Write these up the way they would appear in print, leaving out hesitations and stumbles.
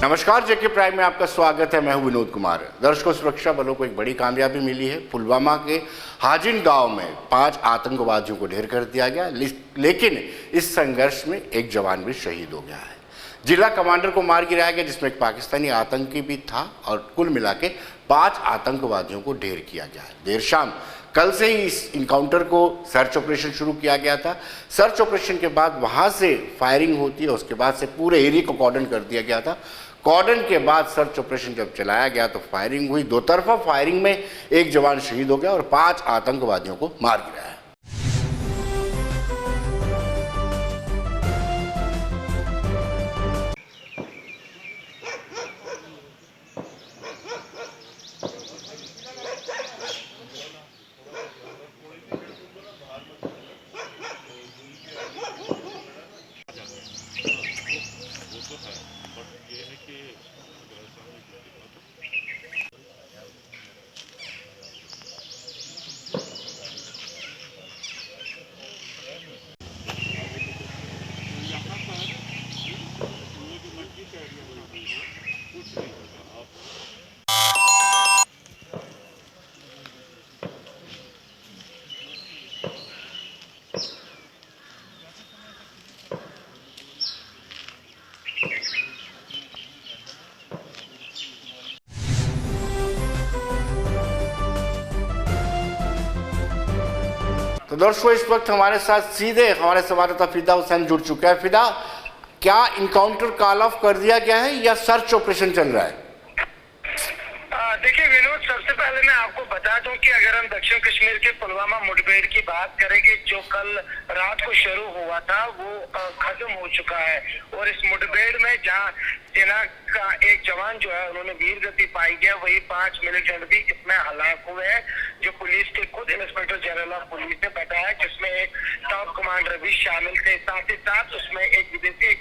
नमस्कार, जेके प्राइम में आपका स्वागत है। मैं हूं विनोद कुमार। दर्शकों, सुरक्षा बलों को एक बड़ी कामयाबी मिली है। पुलवामा के हाजिन गांव में 5 आतंकवादियों को ढेर कर दिया गया, लेकिन इस संघर्ष में एक जवान भी शहीद हो गया है। जिला कमांडर को मार गिराया गया, जिसमें एक पाकिस्तानी आतंकी भी था, और कुल मिला के 5 आतंकवादियों को ढेर किया गया है। देर शाम कल से ही इस इनकाउंटर को सर्च ऑपरेशन शुरू किया गया था। सर्च ऑपरेशन के बाद वहां से फायरिंग होती है, उसके बाद से पूरे एरिया को कॉर्डन कर दिया गया था। कॉर्डन के बाद सर्च ऑपरेशन जब चलाया गया तो फायरिंग हुई। दो तरफा फायरिंग में एक जवान शहीद हो गया और 5 आतंकवादियों को मार गिराया। तो दर्शकों, इस वक्त हमारे साथ सीधे हमारे संवाददाता फिदा हुसैन जुड़ चुका है। फिदा, क्या इनकाउंटर कॉल ऑफ कर दिया गया है या सर्च ऑपरेशन चल रहा है? देखिए विनोद, सबसे पहले मैं आपको बता दूं कि अगर हम दक्षिण कश्मीर के पुलवामा मुठभेड़ की बात करेंगे, जो कल रात को शुरू हुआ था, वो खत्म हो चुका है। और इस मुठभेड़ में जहां सेना का एक जवान जो है उन्होंने वीर गति पाई है, वही 5 मिलिटेंट भी इसमें हलाक हुए हैं, जो पुलिस के खुद इंस्पेक्टर जनरल ऑफ पुलिस ने बताया, जिसमें एक टॉप कमांडर भी शामिल थे। साथ ही साथ उसमें एक विदेशी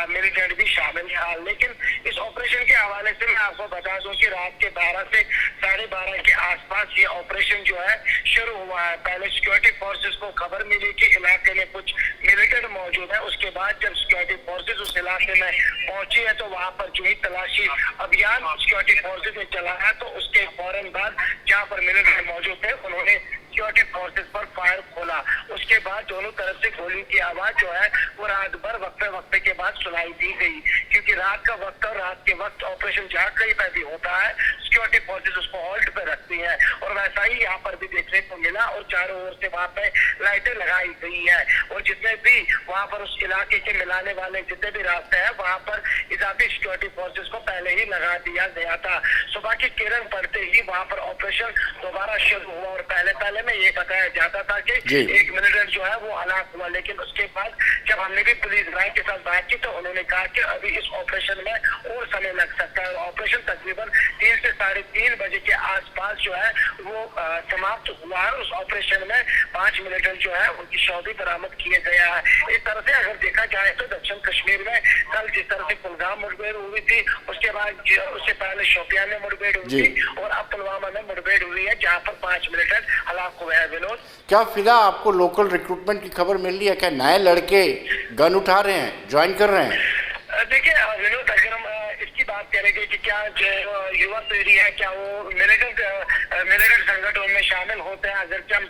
मिलिटेंट भी शामिल था। लेकिन इस ऑपरेशन के हवाले से मैं आपको बता दूं कि रात के 12 से 12:30 के आसपास ये ऑपरेशन जो है शुरू हुआ है। पहले सिक्योरिटी फोर्सेस को खबर मिली कि इलाके में कुछ मिलिटेंट मौजूद है। उसके बाद जब सिक्योरिटी फोर्सेस उस इलाके में पहुंची है तो वहां पर जो ही तलाशी अभियान सिक्योरिटी फोर्सेस ने चलाया, तो उसके फौरन बाद जहां पर मिलिटेंट मौजूद थे उन्होंने सिक्योरिटी फोर्सेस पर फायर खोला। उसके बाद दोनों तरफ से गोली की आवाज जो है वो रात भर वक्फे के बाद सुनाई दी गई, क्योंकि रात का वक्त और रात के वक्त ऑपरेशन जहाँ कहीं पर भी होता है, सिक्योरिटी फोर्सेस उसको होल्ड पे रखती है। और वैसा ही यहाँ पर भी देखने को मिला, और चारों ओर से वहाँ पे लाइटें लगाई गई है। और जितने भी वहाँ पर उस इलाके के मिलाने वाले जितने भी रास्ते हैं, वहाँ पर इजाफी सिक्योरिटी फोर्सेस को पहले ही लगा दिया गया था। सुबह की किरण पड़ते ही वहाँ पर ऑपरेशन दोबारा शुरू हुआ। और पहले में ये बताया जाता था कि एक मिलिटेंट जो है वो हलाक हुआ, लेकिन उसके बाद जब हमने भी पुलिस लाइन के साथ बात की तो उन्होंने कहा कि अभी इस ऑपरेशन में और समय लग सकता है। ऑपरेशन तकरीबन 3 से 3:30 बजे के आसपास जो है वो समाप्त हुआ है। उस ऑपरेशन में 5 मिलिटेंट जो है उनकी शव भी बरामद किए गया है। इस तरह से अगर देखा जाए तो दक्षिण कश्मीर में कल जिस तरह से कुलगाम मुठभेड़ हुई थी, उसके बाद उससे पहले शोपियान में मुठभेड़ हुई थी, और अब पुलवामा में मुठभेड़ हुई है, जहाँ पर 5 मिलिटेंट हलाक हुए हैं। विनोद, क्या फिदा आपको लोकल रिक्रूटमेंट की खबर मिल रही है? क्या नए लड़के गन उठा रहे हैं, ज्वाइन कर रहे हैं? देखिए विनोद, अगर हम इसकी बात करेंगे कि क्या जो युवा पीढ़ी है क्या वो मिलिटेंट संगठनों में शामिल होते हैं, अगर हम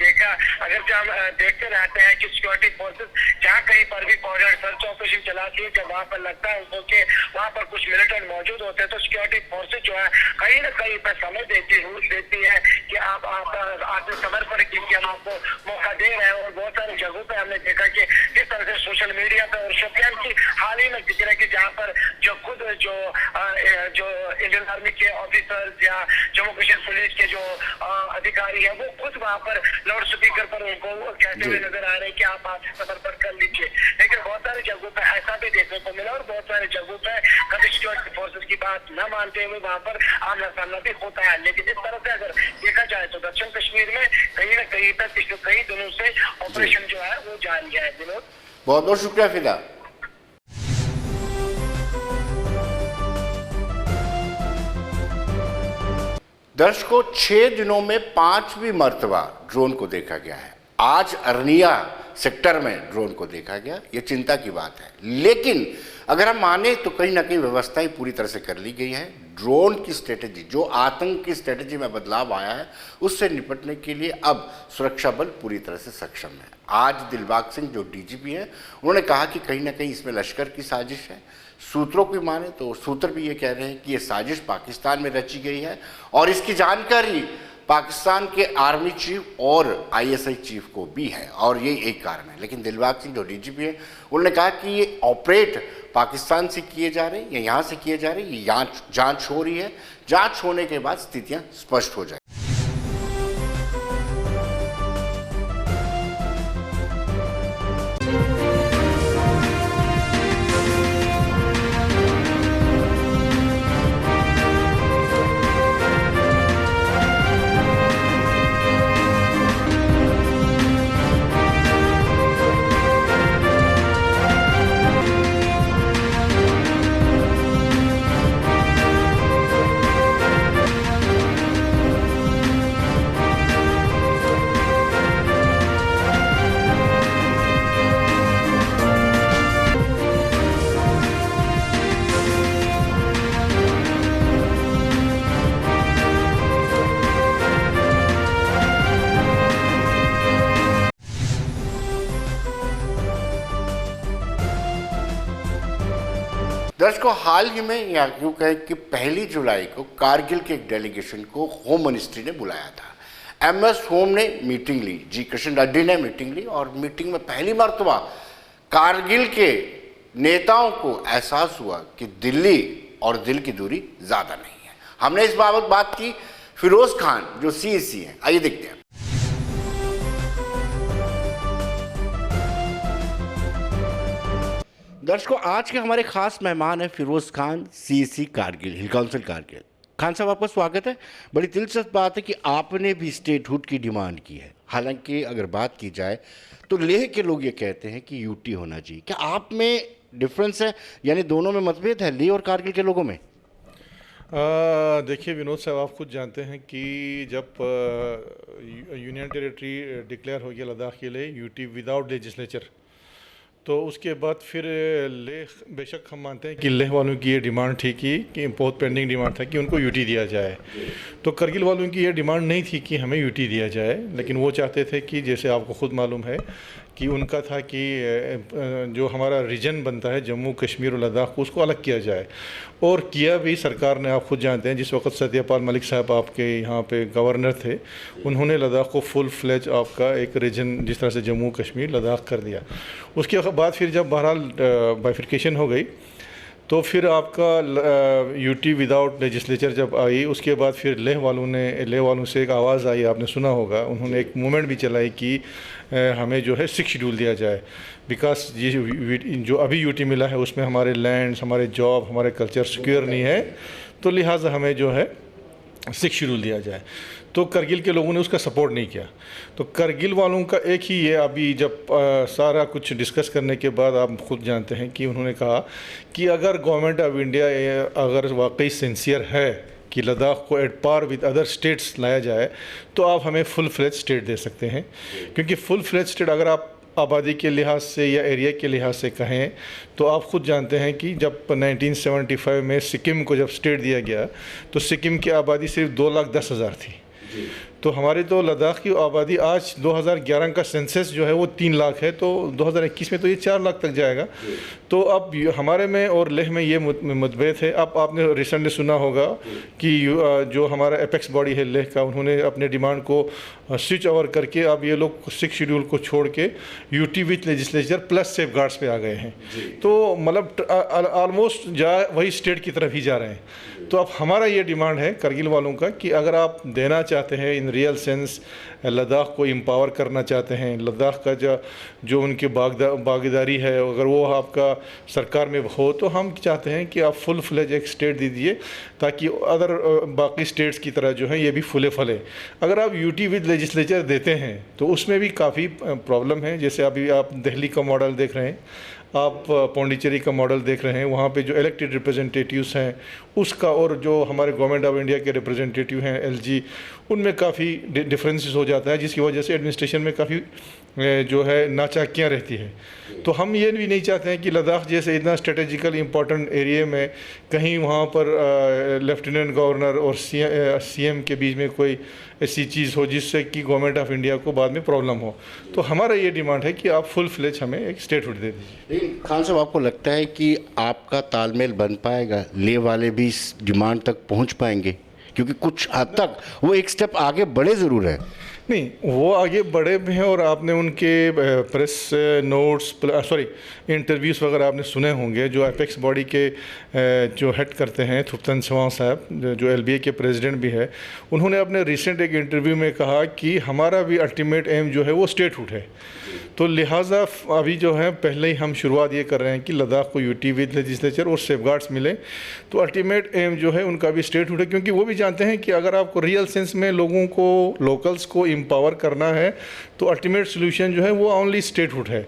देखते रहते हैं कि सिक्योरिटी फोर्सेस जहाँ कहीं पर भी कॉर्डर सर्च ऑपरेशन चलाती है, जब वहाँ पर लगता है उनको कि वहाँ पर कुछ मिलिटेंट मौजूद होते हैं, तो सिक्योरिटी फोर्सेस जो है कहीं ना कहीं पर समय देती है कि आप आत्मसमर्पण कीजिए, हम आपको मौका दे रहे हैं। और बहुत सारी जगहों पे हमने देखा कि जिस तरह से सोशल मीडिया पर, और शोपियान की हाल ही में जिक्र है कि जहाँ पर जो खुद जो इंडियन आर्मी के ऑफिसर्स या जम्मू कश्मीर पुलिस के जो अधिकारी है, वो खुद वहाँ पर लाउड स्पीकर पर उनको कहते हुए नजर आ रहे हैं कि आप आत्मसमर्पण कर लीजिए। लेकिन बहुत सारी जगहों पर ऐसा भी देखने को मिला, और बहुत सारी जगहों पर कभी सिक्योरिटी फोर्सेस की बात न मानते हुए वहाँ पर आमना सामना भी होता है। लेकिन इस तरह से अगर देखा जाए तो दक्षिण कश्मीर में कहीं न कहीं तक पिछले कई दिनों से ऑपरेशन जो है वो जारी है। विनोद, बहुत बहुत शुक्रिया फिदा। दर्शकों, 6 दिनों में 5वीं मर्तबा ड्रोन को देखा गया है। आज अरनिया सेक्टर में ड्रोन को देखा गया, ये चिंता की बात है। लेकिन अगर हम माने तो कहीं ना कहीं व्यवस्थाएं पूरी तरह से कर ली गई है। ड्रोन की स्ट्रेटजी, जो आतंक की स्ट्रेटजी में बदलाव आया है, उससे निपटने के लिए अब सुरक्षा बल पूरी तरह से सक्षम है। आज दिलबाग सिंह जो डीजीपी हैं, उन्होंने कहा कि कहीं ना कहीं इसमें लश्कर की साजिश है। सूत्रों की माने तो सूत्र भी ये कह रहे हैं कि ये साजिश पाकिस्तान में रची गई है और इसकी जानकारी पाकिस्तान के आर्मी चीफ और आईएसआई चीफ को भी है और ये एक कारण है। लेकिन दिलबाग सिंह जो डीजीपी है, उन्होंने कहा कि ये ऑपरेट पाकिस्तान से किए जा रहे हैं या यहाँ से किए जा रहे हैं, ये जांच हो रही है। जांच होने के बाद स्थितियाँ स्पष्ट हो जाए। दर्शकों, हाल ही में या यूँ कहें कि 1 जुलाई को कारगिल के एक डेलीगेशन को होम मिनिस्ट्री ने बुलाया था। एमएस होम ने मीटिंग ली, जी किशन रेड्डी ने मीटिंग ली और मीटिंग में पहली मर्तबा कारगिल के नेताओं को एहसास हुआ कि दिल्ली और दिल की दूरी ज़्यादा नहीं है। हमने इस बाबत बात की फिरोज खान जो सीएसी हैं, आइए देखते हैं। दर्शकों, आज के हमारे खास मेहमान हैं Firoz Khan, CAC Kargil, hill council Kargil. Khan साहब, आपका स्वागत है। बड़ी दिलचस्प बात है कि आपने भी स्टेटहुड की डिमांड की है। हालांकि अगर बात की जाए तो लेह के लोग ये कहते हैं कि यूटी होना चाहिए। क्या आप में डिफरेंस है, यानी दोनों में मतभेद है, लेह और कारगिल के लोगों में? देखिए विनोद साहब, आप खुद जानते हैं कि जब यूनियन टेरिटरी डिक्लेयर हो गया लद्दाख के लिए यूटी विदाउट लेजिस्लेचर, तो उसके बाद फिर लेह, बेशक हम मानते हैं कि लेह वालों की ये डिमांड थी कि बहुत पेंडिंग डिमांड था कि उनको यूटी दिया जाए। तो करगिल वालों की ये डिमांड नहीं थी कि हमें यूटी दिया जाए, लेकिन वो चाहते थे कि जैसे आपको खुद मालूम है कि उनका था कि जो हमारा रीजन बनता है जम्मू कश्मीर और लद्दाख को, उसको अलग किया जाए। और किया भी सरकार ने, आप खुद जानते हैं जिस वक्त सत्यपाल मलिक साहब आपके यहाँ पे गवर्नर थे, उन्होंने लद्दाख को फुल फ्लेज आपका एक रीजन जिस तरह से जम्मू कश्मीर लद्दाख कर दिया। उसके बाद फिर जब बहरहाल बाइफिकेशन हो गई तो फिर आपका यूटी विदाउट लेजिस्लेचर जब आई, उसके बाद फिर लेह वालों से एक आवाज़ आई, आपने सुना होगा, उन्होंने एक मूवमेंट भी चलाई कि हमें जो है 6 शेड्यूल दिया जाए। बिकॉज ये जो अभी यूटी मिला है उसमें हमारे लैंड्स, हमारे जॉब, हमारे कल्चर सिक्योर नहीं है, तो लिहाजा हमें जो है 6 शेड्यूल दिया जाए। तो करगिल के लोगों ने उसका सपोर्ट नहीं किया। तो करगिल वालों का एक ही ये, अभी जब सारा कुछ डिस्कस करने के बाद आप खुद जानते हैं कि उन्होंने कहा कि अगर गवर्नमेंट ऑफ इंडिया अगर वाकई सिंसियर है कि लद्दाख को at par with other states लाया जाए, तो आप हमें फुल फ्लेज स्टेट दे सकते हैं। क्योंकि फुल फ्लेज स्टेट अगर आप आबादी के लिहाज से या एरिया के लिहाज से कहें तो आप खुद जानते हैं कि जब 1975 में सिक्किम को जब स्टेट दिया गया तो सिक्किम की आबादी सिर्फ 2,10,000 थी। तो हमारे तो लद्दाख की आबादी आज 2011 का सेंसस जो है वो 3 लाख है, तो 2021 में तो ये 4 लाख तक जाएगा। तो अब हमारे में और लेह में ये मतभेद है। अब आपने रिसेंटली सुना होगा कि जो हमारा एपेक्स बॉडी है लेह का, उन्होंने अपने डिमांड को स्विच ओवर करके अब ये लोग 6 शेड्यूल को छोड़ के UT with legislature plus safe guards पे आ गए हैं। तो मतलब ऑलमोस्ट वही स्टेट की तरफ ही जा रहे हैं। तो अब हमारा ये डिमांड है करगिल वालों का कि अगर आप देना चाहते हैं इन रियल सेंस, लद्दाख को एम्पावर करना चाहते हैं, लद्दाख का जो उनकी भागीदारी है अगर वो आपका सरकार में हो, तो हम चाहते हैं कि आप फुल फ्लेज एक स्टेट दे दीजिए ताकि अदर बाकी स्टेट्स की तरह जो है ये भी फुले फले। अगर आप यूटी विद लेजिस्लेचर देते हैं तो उसमें भी काफ़ी प्रॉब्लम है। जैसे अभी आप दिल्ली का मॉडल देख रहे हैं, आप पौंडीचेरी का मॉडल देख रहे हैं, वहाँ पे जो इलेक्टेड रिप्रेजेंटेटिव्स हैं उसका और जो हमारे गवर्नमेंट ऑफ इंडिया के रिप्रेजेंटेटिव हैं एलजी, उनमें काफ़ी डिफरेंसेस हो जाता है, जिसकी वजह से एडमिनिस्ट्रेशन में काफ़ी जो है नाचाकियाँ रहती है। तो हम ये भी नहीं चाहते हैं कि लद्दाख जैसे इतना स्ट्रेटेजिकल इम्पोर्टेंट एरिया में कहीं वहाँ पर लेफ्टिनेंट गवर्नर और सीएम के बीच में कोई ऐसी चीज़ हो जिससे कि गवर्नमेंट ऑफ इंडिया को बाद में प्रॉब्लम हो। तो हमारा ये डिमांड है कि आप फुल फ्लेज हमें एक स्टेटहुड दे दीजिए। लेकिन खान साहब, आपको लगता है कि आपका तालमेल बन पाएगा, ले वाले भी इस डिमांड तक पहुँच पाएंगे? क्योंकि कुछ हद तक वो एक स्टेप आगे बढ़े ज़रूर है। नहीं, वो आगे बढ़े भी हैं और आपने उनके प्रेस नोट्स इंटरव्यूज़ वगैरह आपने सुने होंगे। जो एपेक्स बॉडी के जो हेड करते हैं थुप्तन छवां साहब, जो एलबीए के प्रेसिडेंट भी है, उन्होंने अपने रिसेंट एक इंटरव्यू में कहा कि हमारा भी अल्टीमेट एम जो है वो स्टेटहुड है। तो लिहाजा अभी जो है पहले ही हम शुरुआत ये कर रहे हैं कि लद्दाख को यूटी विद लेजिस्लेचर और सेफगार्ड्स मिले, तो अल्टीमेट एम जो है उनका भी स्टेटहुड है। क्योंकि वो भी जानते हैं कि अगर आपको रियल सेंस में लोगों को, लोकल्स को एम्पावर करना है तो अल्टीमेट सोल्यूशन जो है वो ओनली स्टेटहुड है।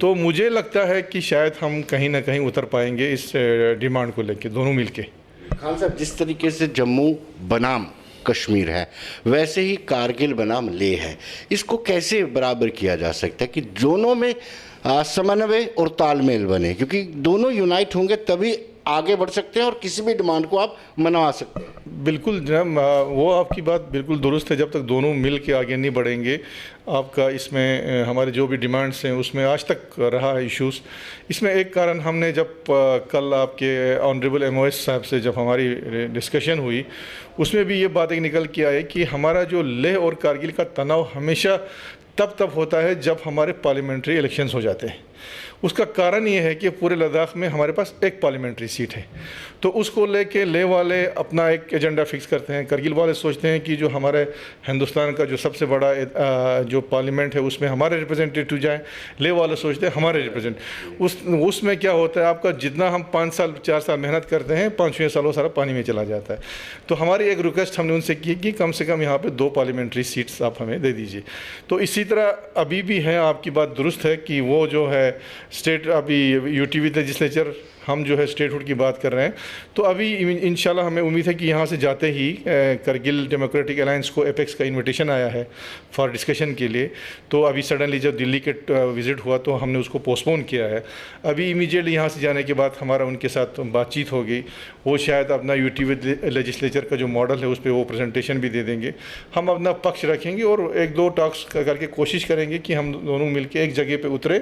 तो मुझे लगता है कि शायद हम कहीं ना कहीं उतर पाएंगे इस डिमांड को लेके, दोनों मिलके। खान साहब, जिस तरीके से जम्मू बनाम कश्मीर है, वैसे ही कारगिल बनाम लेह है, इसको कैसे बराबर किया जा सकता है कि दोनों में समन्वय और तालमेल बने? क्योंकि दोनों यूनाइट होंगे तभी आगे बढ़ सकते हैं और किसी भी डिमांड को आप मनवा सकते हैं। बिल्कुल जनाब, वो आपकी बात बिल्कुल दुरुस्त है। जब तक दोनों मिल के आगे नहीं बढ़ेंगे, आपका इसमें हमारे जो भी डिमांड्स हैं उसमें आज तक रहा है इश्यूज़। इसमें एक कारण हमने जब कल आपके ऑनरेबल एमओएस साहब से जब हमारी डिस्कशन हुई, उसमें भी ये बात एक निकल के आई कि हमारा जो लेह और कारगिल का तनाव हमेशा तब होता है जब हमारे पार्लियामेंट्री इलेक्शंस हो जाते हैं। उसका कारण ये है कि पूरे लद्दाख में हमारे पास एक पार्लियामेंट्री सीट है, तो उसको लेके लेह वाले अपना एक एजेंडा फिक्स करते हैं। करगिल वाले सोचते हैं कि जो हमारे हिंदुस्तान का जो सबसे बड़ा जो पार्लियामेंट है उसमें हमारे रिप्रेजेंटेटिव जाएं। लेह वाले सोचते हैं हमारे उसमें क्या होता है, आपका जितना हम 5 साल 4 साल मेहनत करते हैं, 5-6 सालों सारा पानी में चला जाता है। तो हमारी एक रिक्वेस्ट हमने उनसे की कि कम से कम यहाँ पर 2 पार्लियामेंट्री सीट्स आप हमें दे दीजिए। तो इसी तरह अभी भी है, आपकी बात दुरुस्त है कि वो जो है स्टेट, अभी यूटी विद लेजिस्लेचर हम जो है स्टेटहुड की बात कर रहे हैं। तो अभी इंशाल्लाह हमें उम्मीद है कि यहाँ से जाते ही करगिल डेमोक्रेटिक अलायंस को एपेक्स का इनविटेशन आया है फॉर डिस्कशन के लिए। तो अभी सडनली जब दिल्ली के विज़िट हुआ तो हमने उसको पोस्टपोन किया है। अभी इमीडिएटली यहाँ से जाने के बाद हमारा उनके साथ बातचीत होगी। वो शायद अपना यूटी विद लेजिस्लेचर का जो मॉडल है उस पर वो प्रेजेंटेशन भी दे देंगे। हम अपना पक्ष रखेंगे और 1-2 टॉक्स करके कोशिश करेंगे कि हम दोनों मिलकर एक जगह पर उतरे,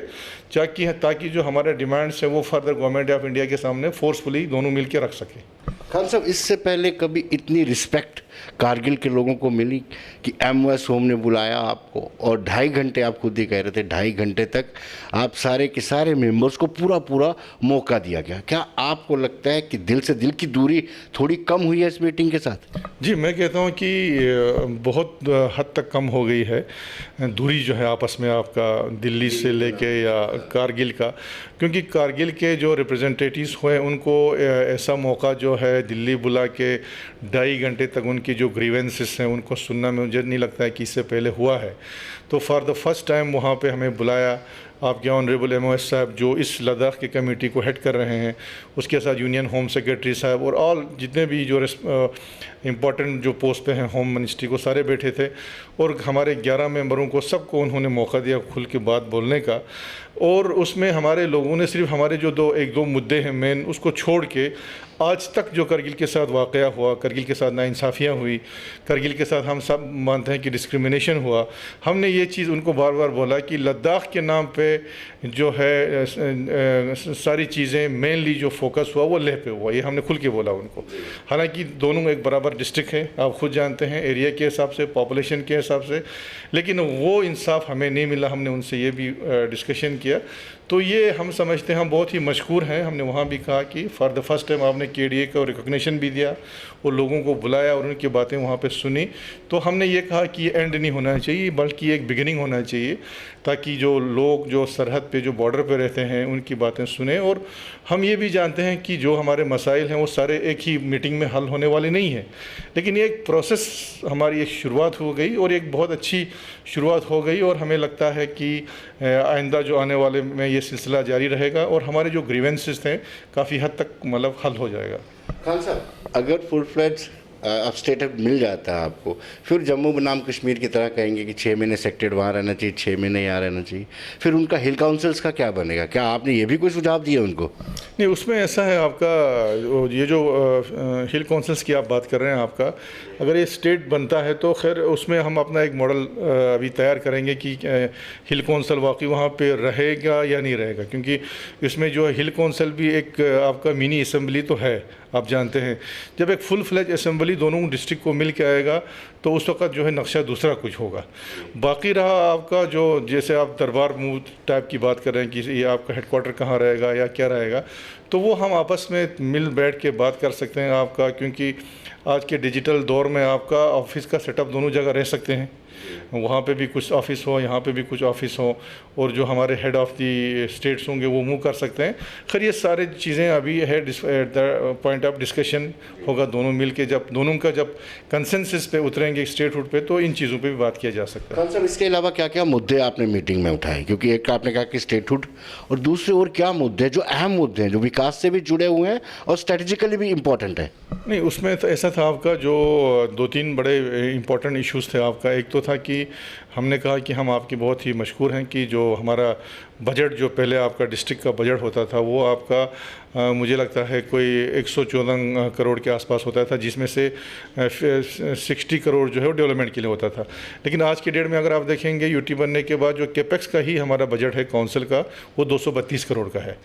ताकि जो हमारे डिमांड्स हैं वो फर्दर गवर्नमेंट ऑफ इंडिया के सामने फोर्सफुली दोनों मिलकर रख सके। खान साहब, इससे पहले कभी इतनी रिस्पेक्ट कारगिल के लोगों को मिली कि एमओएस होम ने बुलाया आपको और 2.5 घंटे, आप खुद ही कह रहे थे 2.5 घंटे तक आप सारे के सारे मेंबर्स को पूरा मौका दिया गया? क्या आपको लगता है कि दिल से दिल की दूरी थोड़ी कम हुई है इस मीटिंग के साथ? जी, मैं कहता हूँ कि बहुत हद तक कम हो गई है दूरी जो है आपस में, आपका दिल्ली से लेके या कारगिल का। क्योंकि कारगिल के जो रिप्रेजेंटेटिव्स हुए उनको ऐसा मौका जो है दिल्ली बुला के 2.5 घंटे तक उनकी जो ग्रीवेंसेस हैं उनको सुनना मुझे नहीं लगता है कि इससे पहले हुआ है। तो फॉर द फर्स्ट टाइम वहाँ पे हमें बुलाया। आपके ऑनरेबल एमओएस साहब जो इस लद्दाख की कमेटी को हेड कर रहे हैं, उसके साथ यूनियन होम सेक्रेटरी साहब और ऑल जितने भी जो इम्पोर्टेंट जो पोस्ट पे हैं होम मिनिस्ट्री को, सारे बैठे थे। और हमारे 11 मेंबरों को सबको उन्होंने मौका दिया खुल के बात बोलने का। और उसमें हमारे लोगों ने सिर्फ हमारे जो 1-2 मुद्दे हैं मेन, उसको छोड़ के आज तक जो करगिल के साथ वाक़या हुआ, करगिल के साथ नाइंसाफ़ियाँ हुई, करगिल के साथ हम सब मानते हैं कि डिस्क्रिमिनेशन हुआ, हमने ये चीज़ उनको बार बार बोला कि लद्दाख के नाम पे जो है सारी चीज़ें मेनली जो फोकस हुआ वो लेह पे हुआ, ये हमने खुल के बोला उनको। हालांकि दोनों एक बराबर डिस्ट्रिक्ट है, आप खुद जानते हैं, एरिया के हिसाब से, पॉपुलेशन के हिसाब से, लेकिन वो इंसाफ हमें नहीं मिला। हमने उनसे ये भी डिस्कशन किया। तो ये हम समझते हैं, हम बहुत ही मशकूर हैं। हमने वहाँ भी कहा कि फॉर द फर्स्ट टाइम आपने केडीए को रिकॉग्निशन भी दिया और लोगों को बुलाया और उनकी बातें वहाँ पे सुनी। तो हमने ये कहा कि ये एंड नहीं होना चाहिए बल्कि एक बिगिनिंग होना चाहिए, ताकि जो लोग जो सरहद पे जो बॉर्डर पे रहते हैं उनकी बातें सुने। और हम ये भी जानते हैं कि जो हमारे मसाइल हैं वो सारे एक ही मीटिंग में हल होने वाले नहीं हैं, लेकिन ये एक प्रोसेस, हमारी एक शुरुआत हो गई और एक बहुत अच्छी शुरुआत हो गई। और हमें लगता है कि आइंदा जो आने वाले में ये सिलसिला जारी रहेगा और हमारे जो ग्रीवेंसेस थे काफ़ी हद तक मतलब हल हो जाएगा। खान साहब, अगर फुल फ्लेज अब स्टेटस मिल जाता है आपको, फिर जम्मू बनाम कश्मीर की तरह कहेंगे कि 6 महीने सेक्टेड वहाँ रहना चाहिए, 6 महीने यहाँ रहना चाहिए, फिर उनका हिल काउंसिल्स का क्या बनेगा? क्या आपने ये भी कोई सुझाव दिया उनको? नहीं, उसमें ऐसा है आपका ये जो हिल काउंसिल्स की आप बात कर रहे हैं, आपका अगर ये स्टेट बनता है तो खैर उसमें हम अपना एक मॉडल अभी तैयार करेंगे कि हिल काउंसिल वाकई वहाँ पे रहेगा या नहीं रहेगा, क्योंकि इसमें जो हिल काउंसिल भी एक आपका मिनी असेंबली तो है, आप जानते हैं। जब एक फुल फ्लेज असेंबली दोनों डिस्ट्रिक्ट को मिल के आएगा तो उस वक्त जो है नक्शा दूसरा कुछ होगा। बाकी रहा आपका जो, जैसे आप दरबार मूव टाइप की बात कर रहे हैं कि ये आपका हेडक्वार्टर कहाँ रहेगा या क्या रहेगा, तो वो हम आपस में मिल बैठ के बात कर सकते हैं आपका, क्योंकि आज के डिजिटल दौर में आपका ऑफिस का सेटअप दोनों जगह रह सकते हैं। वहाँ पे भी कुछ ऑफिस हो, यहाँ पे भी कुछ ऑफिस हो, और जो हमारे हेड ऑफ़ दी स्टेट्स होंगे वो मूव कर सकते हैं। खैर ये सारी चीज़ें अभी है at the point of discussion होगा, दोनों मिल के जब दोनों का जब कंसेंसस पे उतरेंगे स्टेटहुड पे, तो इन चीज़ों पे भी बात किया जा सकता है। खान साहब, इसके अलावा क्या क्या मुद्दे आपने मीटिंग में उठाए? क्योंकि एक आपने कहा कि स्टेटहुड, और दूसरे और क्या मुद्दे जो अहम मुद्दे हैं, जो विकास से भी जुड़े हुए हैं और स्ट्रेटेजिकली भी इम्पोर्टेंट है? नहीं, उसमें तो ऐसा था आपका, जो 2-3 बड़े इम्पोर्टेंट इश्यूज़ थे आपका। एक तो था कि हमने कहा कि हम आपके बहुत ही मशहूर हैं कि जो हमारा बजट जो पहले आपका डिस्ट्रिक्ट का बजट होता था वो आपका मुझे लगता है कोई 114 करोड़ के आसपास होता था, जिसमें से 60 करोड़ जो है वो डेवलपमेंट के लिए होता था। लेकिन आज की डेट में अगर आप देखेंगे यूटी बनने के बाद जो कैपेक्स का ही हमारा बजट है काउंसिल का, वो 232 करोड़ का है।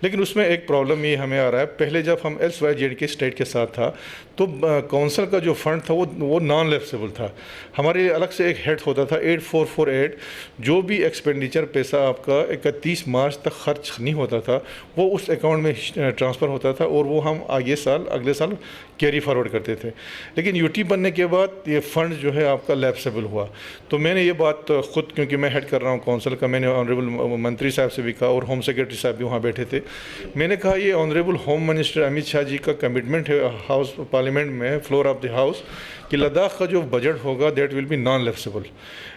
लेकिन उसमें एक प्रॉब्लम ये हमें आ रहा है, पहले जब हम LYZ के स्टेट के साथ था तो काउंसिल का जो फंड था वो नॉन लैप्सेबल था। हमारे अलग से एक हेड होता था 8448, जो भी एक्सपेंडिचर पैसा आपका 31 मार्च तक खर्च नहीं होता था वो उस अकाउंट में ट्रांसफ़र होता था, और वो हम अगले साल कैरी फॉरवर्ड करते थे। लेकिन यूटी बनने के बाद ये फ़ंड जो है आपका लैप्सेबल हुआ। तो मैंने ये बात ख़ुद, क्योंकि मैं हेड कर रहा हूँ काउंसिल का, मैंने ऑनरेबल मंत्री साहब से भी कहा, और होम सेक्रेटरी साहब भी वहाँ बैठे थे। मैंने कहा ये honourable home minister Amit Shah ji का कमिटमेंट है हाउस पार्लियामेंट में, फ्लोर ऑफ द हाउस, कि लद्दाख का जो बजट होगा that will be non lapsable.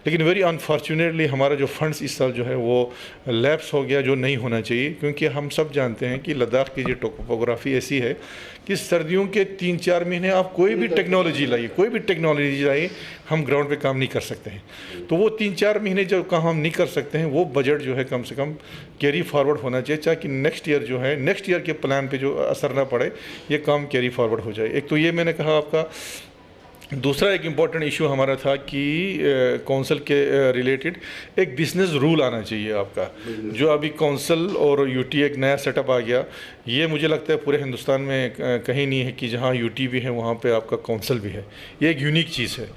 लेकिन वेरी अनफॉर्चुनेटली हमारा जो फंड्स इस साल जो है वो लैप्स हो गया, जो नहीं होना चाहिए, क्योंकि हम सब जानते हैं कि लद्दाख की जो टोपोग्राफी ऐसी है कि सर्दियों के 3-4 महीने आप कोई भी टेक्नोलॉजी लाइए, हम ग्राउंड पे काम नहीं कर सकते हैं। तो वो 3-4 महीने जो काम हम नहीं कर सकते हैं, वो बजट जो है कम से कम कैरी फॉरवर्ड होना चाहिए, ताकि नेक्स्ट ईयर के प्लान पे जो असर ना पड़े, ये काम कैरी फॉरवर्ड हो जाए। एक तो ये मैंने कहा आपका। दूसरा एक इम्पॉर्टेंट इशू हमारा था कि काउंसिल के रिलेटेड एक बिज़नेस रूल आना चाहिए आपका, जो अभी काउंसिल और यूटी एक नया सेटअप आ गया। ये मुझे लगता है पूरे हिंदुस्तान में कहीं नहीं है कि जहाँ यूटी भी है वहाँ पे आपका काउंसिल भी है। ये एक यूनिक चीज़ है।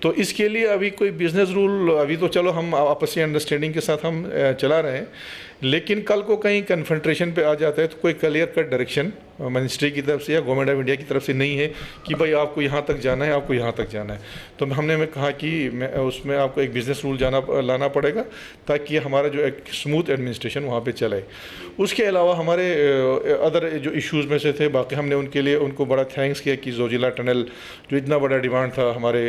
तो इसके लिए अभी कोई बिज़नेस रूल, अभी तो चलो हम आपसी अंडरस्टैंडिंग के साथ हम चला रहे हैं, लेकिन कल को कहीं कन्फ्रंट्रेशन पे आ जाता है तो कोई क्लियर कट डायरेक्शन मिनिस्ट्री की तरफ से या गवर्नमेंट ऑफ इंडिया की तरफ से नहीं है कि भाई आपको यहाँ तक जाना है, आपको यहाँ तक जाना है। तो हमने कहा कि उसमें आपको एक बिज़नेस रूल लाना पड़ेगा, ताकि हमारा जो एक स्मूथ एडमिनिस्ट्रेशन वहाँ पे चले। उसके अलावा हमारे अदर जो इश्यूज़ में से थे, बाकी हमने उनको बड़ा थैंक्स किया कि जोजिला टनल जो इतना बड़ा डिमांड था हमारे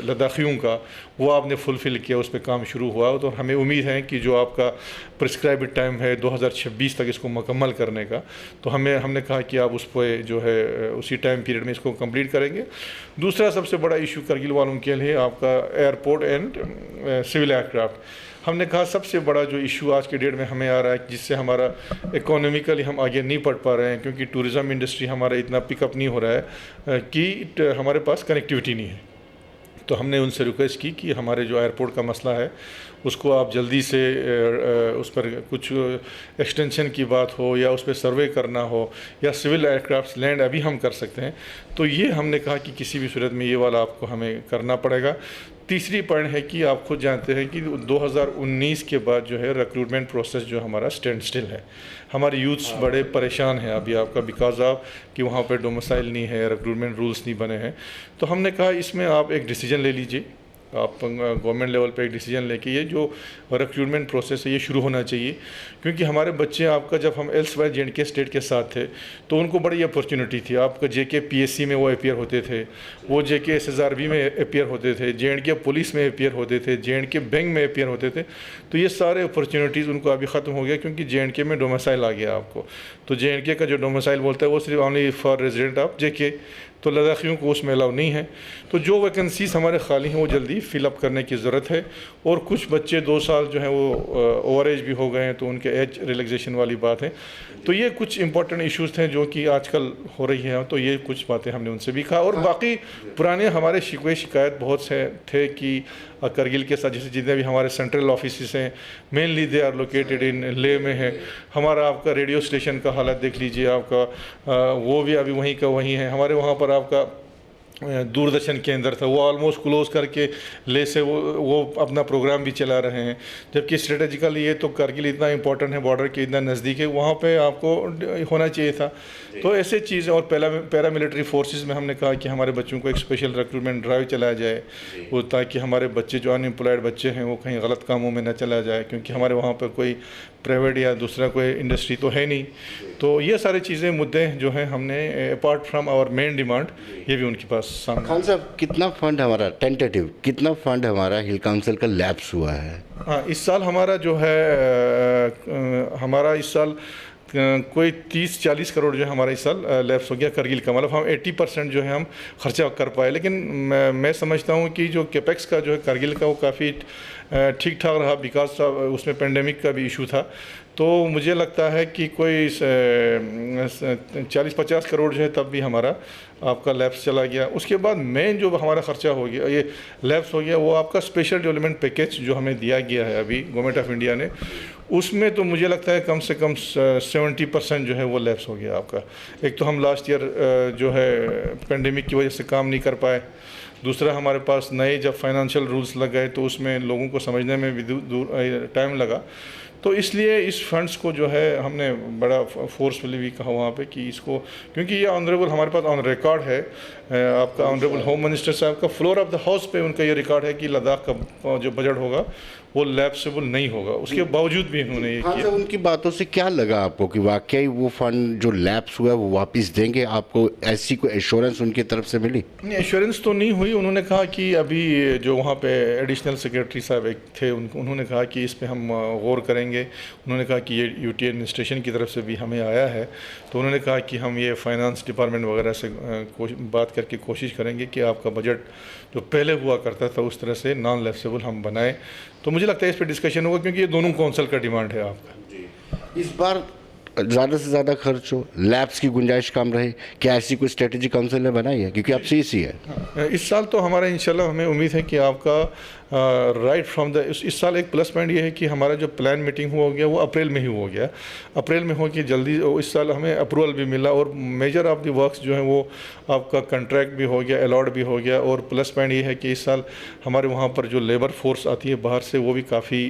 लद्दाखियों का, वो आपने फुलफ़िल किया, उस पर काम शुरू हुआ। तो हमें उम्मीद है कि जो आपका प्रिस्क्राइब्ड टाइम है 2026 तक इसको मुकम्मल करने का, तो हमने कहा कि आप उस पर जो है उसी टाइम पीरियड में इसको कंप्लीट करेंगे। दूसरा सबसे बड़ा इशू करगिल वालों के लिए आपका एयरपोर्ट एंड सिविल एयरक्राफ्ट। हमने कहा सबसे बड़ा जो इशू आज के डेट में हमें आ रहा है, जिससे हमारा इकोनॉमिकली हम आगे नहीं बढ़ पा रहे हैं, क्योंकि टूरिज़म इंडस्ट्री हमारा इतना पिकअप नहीं हो रहा है कि हमारे पास कनेक्टिविटी नहीं है। तो हमने उनसे रिक्वेस्ट की कि हमारे जो एयरपोर्ट का मसला है उसको आप जल्दी से उस पर कुछ एक्सटेंशन की बात हो, या उस पर सर्वे करना हो, या सिविल एयरक्राफ्ट लैंड अभी हम कर सकते हैं। तो ये हमने कहा कि किसी भी सूरत में ये वाला आपको हमें करना पड़ेगा। तीसरी पॉइंट है कि आप खुद जानते हैं कि 2019 के बाद जो है रिक्रूटमेंट प्रोसेस जो हमारा स्टैंड स्टिल है। हमारे यूथ्स बड़े परेशान हैं अभी आपका, बिकॉज ऑफ कि वहाँ पर डोमिसाइल नहीं है, रिक्रूटमेंट रूल्स नहीं बने हैं। तो हमने कहा इसमें आप एक डिसीजन ले लीजिए, आप गवर्नमेंट लेवल पे एक डिसीजन लेके ये जो रिक्रूटमेंट प्रोसेस है ये शुरू होना चाहिए, क्योंकि हमारे बच्चे आपका जब हम LYZ स्टेट के साथ थे तो उनको बड़ी अपॉर्चुनिटी थी। आपका JK PSC में वो अपीयर होते थे, वो JK SSRB में अपीयर होते थे, J&K पुलिस में अपीयर होते थे, J&K बैंक में अपीयर होते थे। तो ये सारे अपॉर्चुनिटीज़ उनको अभी ख़त्म हो गया, क्योंकि J&K में डोमिसाइल आ गया आपको। तो J&K का जो डोमिसाइल बोलता है वो सिर्फ only for resident of JK। तो लद्दाखियों को उसमें अलाउ नहीं है। तो जो वैकेंसीज हमारे खाली हैं वो जल्दी फिलअप करने की ज़रूरत है। और कुछ बच्चे 2 साल जो हैं वो ओवर एज भी हो गए हैं, तो उनके एज रिलैक्सेशन वाली बात है। तो ये कुछ इंपॉर्टेंट इश्यूज़ थे जो कि आजकल हो रही हैं, तो ये कुछ बातें हमने उनसे भी कहा। और बाकी पुराने हमारे शिकायत बहुत से थे कि करगिल के साथ जैसे जितने भी हमारे सेंट्रल ऑफिस हैं, mainly they are located in Leh में है। हमारा आपका रेडियो स्टेशन का हालत देख लीजिए, आपका वो भी अभी वहीं का वहीं है। हमारे वहाँ पर आपका दूरदर्शन केंद्र था, वो ऑलमोस्ट क्लोज करके ले से वो अपना प्रोग्राम भी चला रहे हैं। जबकि स्ट्रेटेजिकली ये तो करगिल इतना इंपॉर्टेंट है, बॉर्डर के इतना नज़दीक है, वहाँ पे आपको होना चाहिए था। तो ऐसे चीज़ें। और पैरामिलिट्री फोर्सेस में हमने कहा कि हमारे बच्चों को एक स्पेशल रिक्रूटमेंट ड्राइव चलाया जाए, वो ताकि हमारे बच्चे जो अनएम्प्लॉयड बच्चे हैं वो कहीं गलत कामों में न चला जाए, क्योंकि हमारे वहाँ पर कोई प्राइवेट या दूसरा कोई इंडस्ट्री तो है नहीं। तो ये सारी चीज़ें मुद्दे जो हैं हमने apart from our main demand ये भी उनके पास सामने। खान साहब, कितना फंड हमारा टेंटेटिव कितना फंड हमारा हिल काउंसिल का लैप्स हुआ है? हाँ, इस साल हमारा जो है हमारा इस साल कोई 30-40 करोड़ जो है हमारा इस साल लैप्स हो गया करगिल का। मतलब हम 80% जो है हम खर्चा कर पाए। लेकिन मैं समझता हूँ कि जो कैपेक्स का जो है करगिल का वो काफ़ी ठीक ठाक रहा, बिकॉज उसमें पेंडेमिक का भी इशू था। तो मुझे लगता है कि कोई 40-50 करोड़ जो है तब भी हमारा आपका लैब्स चला गया। उसके बाद मेन जो हमारा खर्चा हो गया, ये लैब्स हो गया, वो आपका स्पेशल डेवलपमेंट पैकेज जो हमें दिया गया है अभी गवर्नमेंट ऑफ इंडिया ने, उसमें तो मुझे लगता है कम से कम 70% जो है वो लैब्स हो गया आपका। एक तो हम लास्ट ईयर जो है पेंडेमिक की वजह से काम नहीं कर पाए। दूसरा, हमारे पास नए जब फाइनेंशियल रूल्स लग गए तो उसमें लोगों को समझने में भी टाइम लगा। तो इसलिए इस फंड्स को जो है हमने बड़ा फोर्सफुली भी कहा वहाँ पे कि इसको, क्योंकि ये ऑनरेबल हमारे पास ऑन रिकॉर्ड है, आपका ऑनरेबल होम मिनिस्टर साहब का फ्लोर ऑफ द हाउस पे उनका ये रिकॉर्ड है कि लद्दाख का जो बजट होगा वो लैप्सेबल नहीं होगा। उसके बावजूद भी इन्होंने ये किया। उनकी बातों से क्या लगा आपको कि वाकई वो फंड जो लैप्स हुआ वो वापस देंगे? आपको ऐसी कोई एश्योरेंस उनकी तरफ से मिली? नहीं, एश्योरेंस तो नहीं हुई। उन्होंने कहा कि अभी जो वहाँ पे एडिशनल सेक्रेटरी साहब एक थे, उन्होंने कहा कि इस पर हम गौर करेंगे। उन्होंने कहा कि ये यूटी एडमिनिस्ट्रेशन की तरफ से भी हमें आया है, तो उन्होंने कहा कि हम ये फाइनेंस डिपार्टमेंट वगैरह से बात करके कोशिश करेंगे कि आपका बजट जो पहले हुआ करता था उस तरह से नॉन लैप्सेबल हम बनाएं। तो मुझे लगता है इस पर डिस्कशन होगा, क्योंकि ये दोनों काउंसिल का डिमांड है आपका। इस बार ज़्यादा से ज़्यादा खर्च हो, लैब्स की गुंजाइश कम रहे, क्या ऐसी कोई स्ट्रेटेजी काउंसिल ने बनाई है? क्योंकि अब सीसी है। इस साल तो हमारा इंशाल्लाह हमें उम्मीद है कि आपका राइट फ्रॉम द इस साल एक प्लस पॉइंट ये है कि हमारा जो प्लान मीटिंग हुआ गया वो अप्रैल में ही हो गया। अप्रैल में हो के जल्दी इस साल हमें अप्रूवल भी मिला, और मेजर ऑफ द वर्क्स जो हैं वो आपका कॉन्ट्रैक्ट भी हो गया, अलॉट भी हो गया। और प्लस पॉइंट ये है कि इस साल हमारे वहाँ पर जो लेबर फोर्स आती है बाहर से वो भी काफ़ी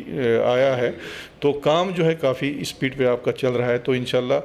आया है, तो काम जो है काफ़ी स्पीड पे आपका चल रहा है। तो इंशाल्लाह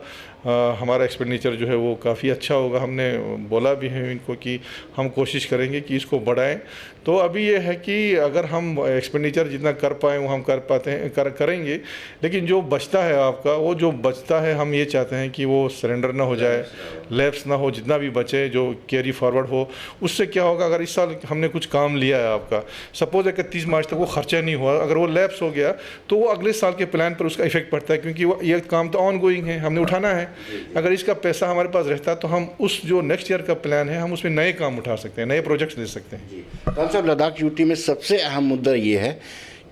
हमारा एक्सपेंडिचर जो है वो काफ़ी अच्छा होगा। हमने बोला भी है इनको कि हम कोशिश करेंगे कि इसको बढ़ाएं। तो अभी ये है कि अगर हम एक्सपेंडिचर जितना कर पाएँ वो हम कर पाते हैं करेंगे, लेकिन जो बचता है आपका, वो जो बचता है हम ये चाहते हैं कि वो सरेंडर ना हो जाए, लैप्स ना हो, जितना भी बचे जो कैरी फॉरवर्ड हो। उससे क्या होगा, अगर इस साल हमने कुछ काम लिया है आपका, सपोज 31 मार्च तक वो खर्चा नहीं हुआ, अगर वो लैप्स हो गया तो वो अगले साल के प्लान पर उसका इफेक्ट पड़ता है, क्योंकि वो ये काम तो ऑन गोइंग है, हमने उठाना है। अगर इसका पैसा हमारे पास रहता तो हम उस जो नेक्स्ट ईयर का प्लान है हम उसमें नए काम उठा सकते हैं, नए प्रोजेक्ट्स ले सकते हैं। खान साहब, लद्दाख यूटी में सबसे अहम मुद्दा ये है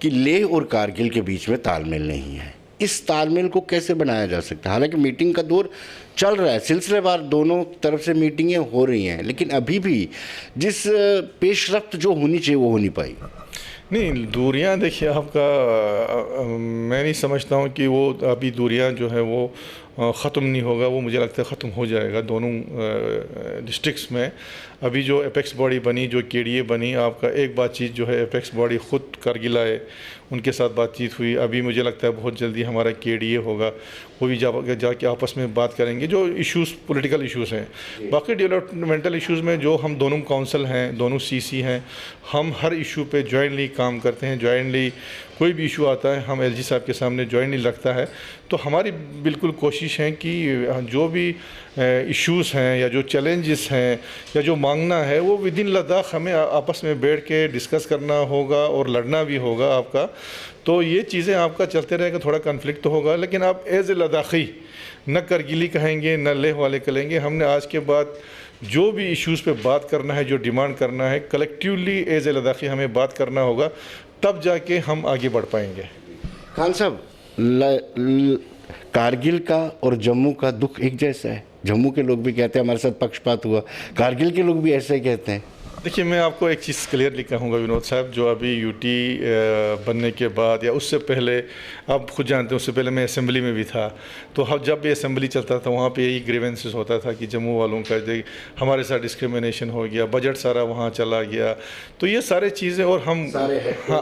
कि लेह और कारगिल के बीच में तालमेल नहीं है। इस तालमेल को कैसे बनाया जा सकता है? हालांकि मीटिंग का दौर चल रहा है, सिलसिलेवार दोनों तरफ से मीटिंगें हो रही हैं, लेकिन अभी भी जिस पेशरफ्त जो होनी चाहिए वो हो नहीं पाई। नहीं, दूरियां देखिए आपका, मैं नहीं समझता हूँ कि वो अभी दूरियां जो है वो ख़त्म नहीं होगा। वो मुझे लगता है ख़त्म हो जाएगा दोनों डिस्ट्रिक्ट्स में। अभी जो एपेक्स बॉडी बनी, जो केडीए बनी, आपका एक बातचीत जो है एपेक्स बॉडी ख़ुद करगिल आए, उनके साथ बातचीत हुई। अभी मुझे लगता है बहुत जल्दी हमारा केडीए होगा, वो भी जाके आपस में बात करेंगे जो इश्यूज़ पॉलिटिकल इश्यूज़ हैं। बाकी डेवलपमेंटल इश्यूज़ में जो हम दोनों काउंसिल हैं, दोनों सीसी हैं, हम हर इशू पे जॉइंटली काम करते हैं। जॉइंटली कोई भी इशू आता है हम एलजी साहब के सामने जॉइंटली लगता है। तो हमारी बिल्कुल कोशिश है कि जो भी इश्यूज़ हैं या जो चैलेंजेस हैं या जो मांगना है वो विद इन लद्दाख हमें आपस में बैठ के डिस्कस करना होगा और लड़ना भी होगा आपका। तो ये चीज़ें आपका चलते रहेगा, थोड़ा कन्फ्लिक्ट तो होगा, लेकिन आप एज ए लद्दाखी न करगिली कहेंगे न लेह वाले कहेंगे। हमने आज के बाद जो भी इश्यूज़ पे बात करना है, जो डिमांड करना है, कलेक्टिवली एज ए लद्दाखी हमें बात करना होगा, तब जाके हम आगे बढ़ पाएंगे। खान साहब, कारगिल का और जम्मू का दुख एक जैसा है। जम्मू के लोग भी कहते हैं हमारे साथ पक्षपात हुआ, कारगिल के लोग भी ऐसे ही कहते हैं। देखिए, मैं आपको एक चीज़ क्लियरली कहूँगा विनोद साहब, जो अभी यूटी बनने के बाद या उससे पहले, आप खुद जानते हैं, उससे पहले मैं असेंबली में भी था, तो हम जब भी असेंबली चलता था वहाँ पे यही ग्रीवेंसेस होता था कि जम्मू वालों का हमारे साथ डिस्क्रिमिनेशन हो गया, बजट सारा वहाँ चला गया, तो ये सारे चीज़ें, और हम हाँ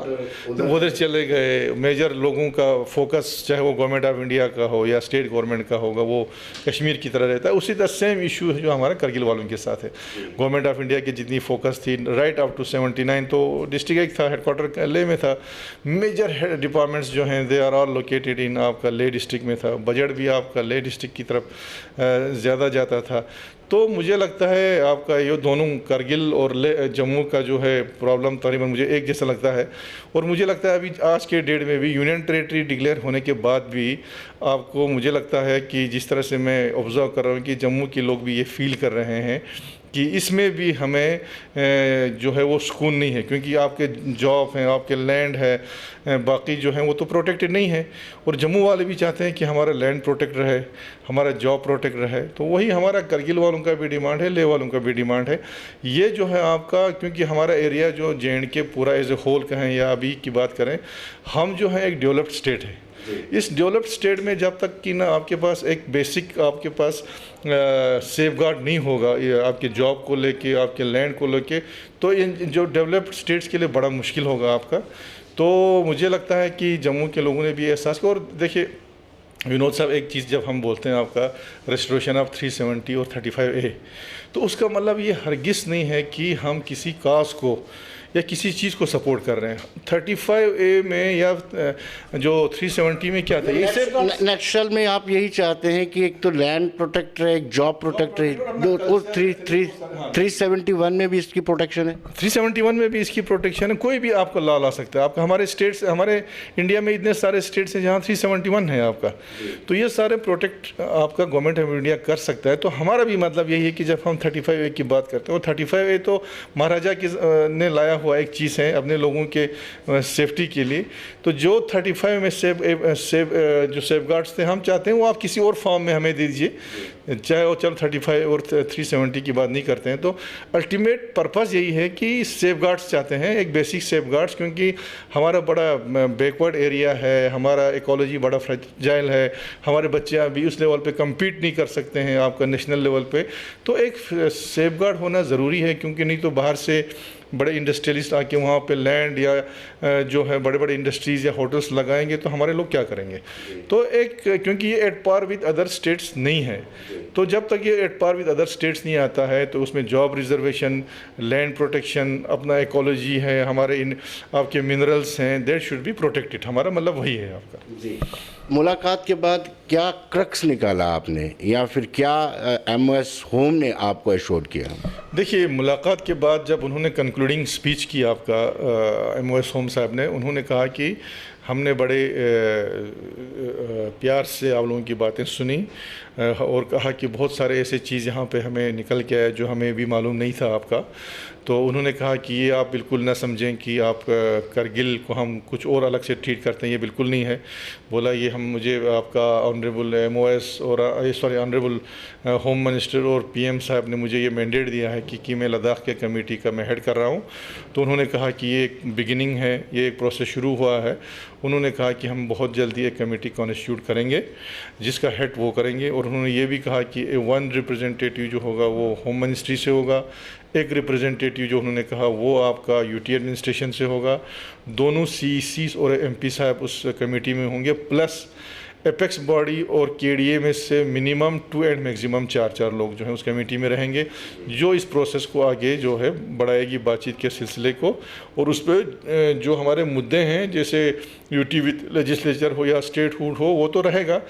उधर चले गए। मेजर लोगों का फोकस, चाहे वो गवर्नमेंट ऑफ इंडिया का हो या स्टेट गवर्नमेंट का होगा, वो कश्मीर की तरह रहता है। उसी तरह सेम इशू है जो हमारा करगिल वालों के साथ है। गवर्नमेंट ऑफ इंडिया की जितनी फोकस थी राइट अप टू 79, तो डिस्ट्रिक्ट एक था, हेडक्वार्टर ले में था, मेजर डिपार्टमेंट्स जो हैं they are all located in आपका ले डिस्ट्रिक्ट में था, बजट भी आपका ले डिस्ट्रिक्ट की तरफ ज़्यादा जाता था। तो मुझे लगता है आपका ये दोनों करगिल और ले जम्मू का जो है प्रॉब्लम तकरीबन मुझे एक जैसा लगता है। और मुझे लगता है अभी आज के डेट में भी यूनियन टेरेटरी डिक्लेयर होने के बाद भी आपको, मुझे लगता है कि जिस तरह से मैं ऑब्जर्व कर रहा हूँ कि जम्मू के लोग भी ये फील कर रहे हैं कि इसमें भी हमें जो है वो सुकून नहीं है, क्योंकि आपके जॉब हैं, आपके लैंड है, बाकी जो है वो तो प्रोटेक्टेड नहीं है। और जम्मू वाले भी चाहते हैं कि हमारा लैंड प्रोटेक्ट रहे, हमारा जॉब प्रोटेक्ट रहे। तो वही हमारा करगिल वालों का भी डिमांड है, ले वालों का भी डिमांड है। ये जो है आपका, क्योंकि हमारा एरिया जो JNK पूरा एज ए होल कहें या अभी की बात करें, हम जो है एक डेवलप्ड स्टेट है। इस डेवलप्ड स्टेट में जब तक कि ना आपके पास एक बेसिक आपके पास सेफगार्ड नहीं होगा आपके जॉब को लेके, आपके लैंड को लेके, तो इन जो डेवलप्ड स्टेट्स के लिए बड़ा मुश्किल होगा आपका। तो मुझे लगता है कि जम्मू के लोगों ने भी एहसास किया। और देखिए विनोद साहब, एक चीज़ जब हम बोलते हैं आपका रेस्टोरेशन ऑफ 370 और 35A, तो उसका मतलब ये हरगिज़ नहीं है कि हम किसी काज को या किसी चीज़ को सपोर्ट कर रहे हैं। 35A में या जो 370 में क्या था, ये सिर्फ नेचुरल में आप यही चाहते हैं कि एक तो लैंड प्रोटेक्ट रहे, एक जॉब प्रोटेक्ट रहे, दो, और 371 में भी इसकी प्रोटेक्शन है। 371 में भी इसकी प्रोटेक्शन है। कोई भी आपको ला ला सकता है। आपका हमारे स्टेट्स, हमारे इंडिया में इतने सारे स्टेट्स हैं जहाँ 371 है आपका, तो ये सारे प्रोटेक्ट आपका गवर्नमेंट ऑफ इंडिया कर सकता है। तो हमारा भी मतलब यही है कि जब हम 35A की बात करते हैं, और 35A तो महाराजा की ने लाया हुआ एक चीज़ है अपने लोगों के सेफ्टी के लिए। तो जो 35 में जो सेफगार्ड्स थे, हम चाहते हैं वो आप किसी और फॉर्म में हमें दे दीजिए, चाहे वो चलो 35 और 370 की बात नहीं करते हैं। तो अल्टीमेट पर्पज़ यही है कि सेफगार्ड्स चाहते हैं, एक बेसिक सेफगार्ड्स, क्योंकि हमारा बड़ा बैकवर्ड एरिया है, हमारा इकोलॉजी बड़ा फ्रेजाइल है, हमारे बच्चे अभी उस लेवल पे compete नहीं कर सकते हैं आपका नेशनल लेवल पे। तो एक सेफगार्ड होना ज़रूरी है, क्योंकि नहीं तो बाहर से बड़े इंडस्ट्रियलिस्ट आके वहाँ पे लैंड या जो है बड़े बड़े इंडस्ट्रीज़ या होटल्स लगाएंगे, तो हमारे लोग क्या करेंगे। तो एक, क्योंकि ये at par with other states नहीं है, तो जब तक ये at par with other states नहीं आता है, तो उसमें जॉब रिजर्वेशन, लैंड प्रोटेक्शन, अपना इकोलॉजी है, हमारे इन आपके मिनरल्स हैं, दैट शुड बी प्रोटेक्टेड। हमारा मतलब वही है आपका। जी, मुलाकात के बाद क्या क्रक्स निकाला आपने, या फिर क्या MOS होम ने आपको एश्योर किया? देखिए, मुलाकात के बाद जब उन्होंने कंक्लूडिंग स्पीच की आपका MOS होम साहब ने, उन्होंने कहा कि हमने बड़े प्यार से आप लोगों की बातें सुनी और कहा कि बहुत सारे ऐसे चीज़ यहाँ पे हमें निकल के आए जो हमें भी मालूम नहीं था आपका। तो उन्होंने कहा कि ये आप बिल्कुल ना समझें कि आप करगिल को हम कुछ और अलग से ट्रीट करते हैं, ये बिल्कुल नहीं है। बोला ये हम, मुझे आपका ऑनरेबल MOS और ऑनरेबल होम मिनिस्टर और PM साहब ने मुझे ये मैंडेट दिया है कि मैं लद्दाख के कमेटी का मैं हेड कर रहा हूँ। तो उन्होंने कहा कि ये एक बिगिनिंग है, ये एक प्रोसेस शुरू हुआ है। उन्होंने कहा कि हम बहुत जल्दी एक कमेटी कॉन्स्टिट्यूट करेंगे जिसका हेड वो करेंगे। और उन्होंने ये भी कहा कि 1 रिप्रेजेंटेटिव जो होगा वो होम मिनिस्ट्री से होगा, एक रिप्रेजेंटेटिव जो उन्होंने कहा वो आपका UT एडमिनिस्ट्रेशन से होगा, दोनों CECs और MP साहब उस कमेटी में होंगे, प्लस एपेक्स बॉडी और KDA में से मिनिमम 2 एंड मैक्सिमम 4 लोग जो हैं उस कमेटी में रहेंगे, जो इस प्रोसेस को आगे जो है बढ़ाएगी, बातचीत के सिलसिले को। और उस पर जो हमारे मुद्दे हैं, जैसे UT विद लेजिस्लेचर हो या स्टेट हुड हो, वो तो रहेगा।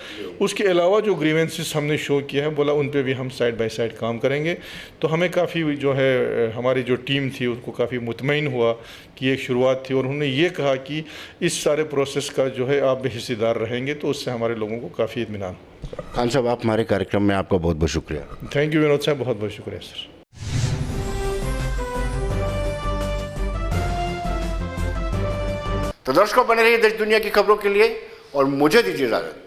उसके अलावा जो ग्रीवेंसेस हमने शो किया है, बोला उन पे भी हम साइड बाय साइड काम करेंगे। तो हमें काफ़ी जो है हमारी जो टीम थी उसको काफ़ी मुतमईन हुआ कि एक शुरुआत थी। और उन्होंने ये कहा कि इस सारे प्रोसेस का जो है आप भी हिस्सेदार रहेंगे, तो उससे हमारे लोगों को काफ़ी इत्मीनान। खान साहब, आप हमारे कार्यक्रम में आपका बहुत बहुत शुक्रिया। थैंक यू विनोद साहब, बहुत बहुत शुक्रिया सर। तो दर्शकों बने रहिए देश दुनिया की खबरों के लिए और मुझे दीजिए इजाजत।